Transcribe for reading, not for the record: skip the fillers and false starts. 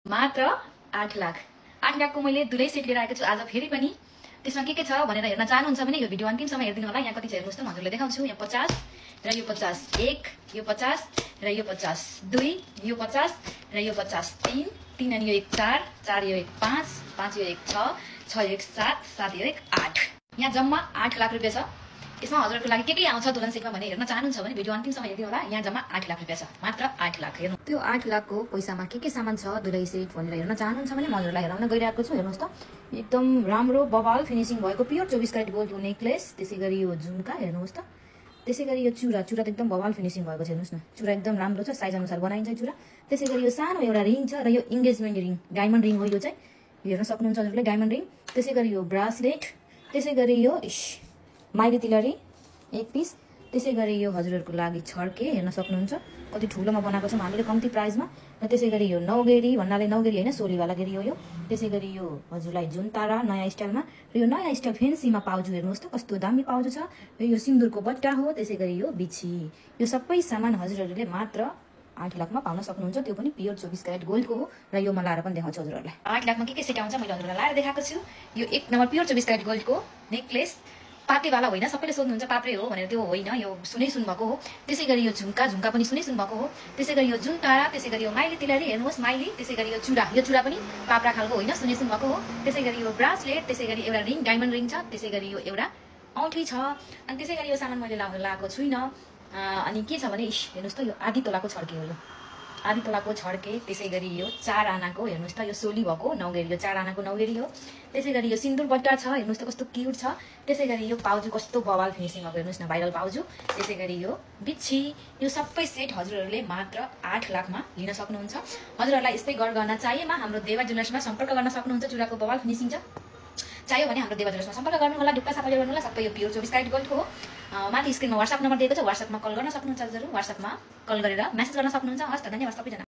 मात्र 8 लाख 8 लाखको मैले दुलै सेट लिएर आएको छु आज फेरि पनि। त्यसमा के छ भनेर हेर्न चाहनुहुन्छ भने यो भिडियो अन्तिमसम्म हेर्दिनु होला। यहाँ कति छ हेर्नुस् त, म हजुरले देखाउँछु। यहाँ 50 र यो 50, 1 यो 50 र यो 50, 2 यो 50 र यो 50, 3 3 अनि यो 1 4 4 यो 1 5 5 यो 1 6 6 यो 1 7 7 यो 1 8। यहाँ जम्मा 8 लाख रुपैयाँ छ। यसमा हजुरको लागि के आउँछ दुल्हन सेटमा भने हेर्न चाहनुहुन्छ भने भिडियो अन्तिमसम्म हेर्दिनु होला। यहाँ जम्मा 8 लाख रुपैयाँ छ, मात्र 8 लाख। हेर्नु त्यो 8 लाखको पैसामा के सामान छ दुलै सेट भनेर हेर्न चाहनुहुन्छ भने म हजुरलाई हेराउन गइरहेको छु। हेर्नुस् त, एकदम राम्रो बवाल फिनिसिङ भएको प्योर 24 क्यारेट गोल्डको नेकलेस, त्यसैगरी यो झुम्का हेर्नुहोस् त, त्यसैगरी यो चुरा त एकदम बवाल फिनिसिङ भएको छ। हेर्नुस् न, चुरा एकदम राम्रो छ, साइज अनुसार बनाइन्छ चुरा। त्यसैगरी यो सानो एउटा रिङ छ र यो इन्गेजमेन्ट रिङ, डायमन्ड रिङ हो यो चाहिँ, हेर्न सक्नुहुन्छ हजुरले डायमन्ड रिङ। त्यसैगरी यो ब्रासलेट, त्यसैगरी यो माइली तिलरी 1 पिस, त्यसैगरी यो हजुरहरुको लागि छड्के हेर्न सक्नुहुन्छ कति ठुलोमा बनाएको छौं हामीले कम्ती प्राइसमा। र त्यसैगरी यो नौगेरी भन्नाले नौगेरी हैन, सोलीवाला गेरी हो यो। त्यसैगरी यो हजुरलाई जुनतारा नयाँ स्टाइलमा, र यो नयाँ स्टाइल फेन्सीमा पाउजु हेर्नुहोस् त कस्तो दामी पाउजु छ। र यो सिन्दुरको बट्टा हो। त्यसैगरी यो बिछी, यो सबै सामान हजुरहरुले मात्र 8 लाखमा पाउन सक्नुहुन्छ, त्यो पनि प्योर 24 क्यारेट गोल्डको हो। र यो म लाएर पनि देखाउँछु हजुरहरुलाई। 8 लाखमा के सेट आउँछ मैले हजुरहरुलाई लाएर देखाएको छु। यो 1 नम्बर प्योर 24 क्यारेट गोल्डको नेकलेस, पातेवाला होइन, सबैले सोध्नुहुन्छ पात्रे हो भनेर, त्यो होइन, यो सुनै सुन भएको हो। त्यसैगरी यो झुम्का पनि सुनै सुन भएको हो। त्यसैगरी यो जुनतारा, त्यसैगरी यो माइली तिलरी हेर्नुहोस् माइली, त्यसैगरी यो चुरा पनि पाप्रा खालको होइन, सुनै सुन भएको हो। त्यसैगरी यो ब्रासलेट, त्यसैगरी एउटा रिङ डायमन्ड रिङ छ, त्यसैगरी यो एउटा औँठी छ। अनि त्यसैगरी यो सामान मैले लाएको छुइनँ। अनि के छ भने हेर्नुहोस् त, यो आधी तोलाको छड्के हो, यो आधी तोलाको छड्के। त्यसैगरी यो 4 आनाको हेर्नुहोस् त, यो सोली भएको नौगेरी, यो 4 आनाको नौगेरी हो। त्यसैगरी यो सिन्दुर बट्टा छ, हेर्नुहोस् त कस्तो क्यूट छ। त्यसैगरी यो पाउजु कस्तो बवाल फिनिसिङ भएको हेर्नुहोस् न, भाइरल पाउजु। त्यसैगरी यो बिच्छी, यो सबै सेट हजुरहरूले मात्र 8 लाखमा लिन सक्नुहुन्छ। हजुरहरूलाई यस्तै गरगहना चाहिएमा हाम्रो देवा ज्वेलर्समा सम्पर्क गर्न सक्नुहुन्छ। चुराको बवाल फिनिसिङ छ, चाहियो भने हाम्रो देवा ज्वेलर्समा सम्पर्क गर्नु होला। ढुक्का सापले गर्नु होला। सबै यो प्योर 24 क्यारेट गोल्डको हो। माथि स्क्रिनमा WhatsApp नम्बर दिएको छ, WhatsAppमा कल गर्न सक्नुहुन्छ हजुरहरू। WhatsAppमा कल गरेर मेसेज गर्न सक्नुहुन्छ। हस् त, धन्यवाद सबैजना।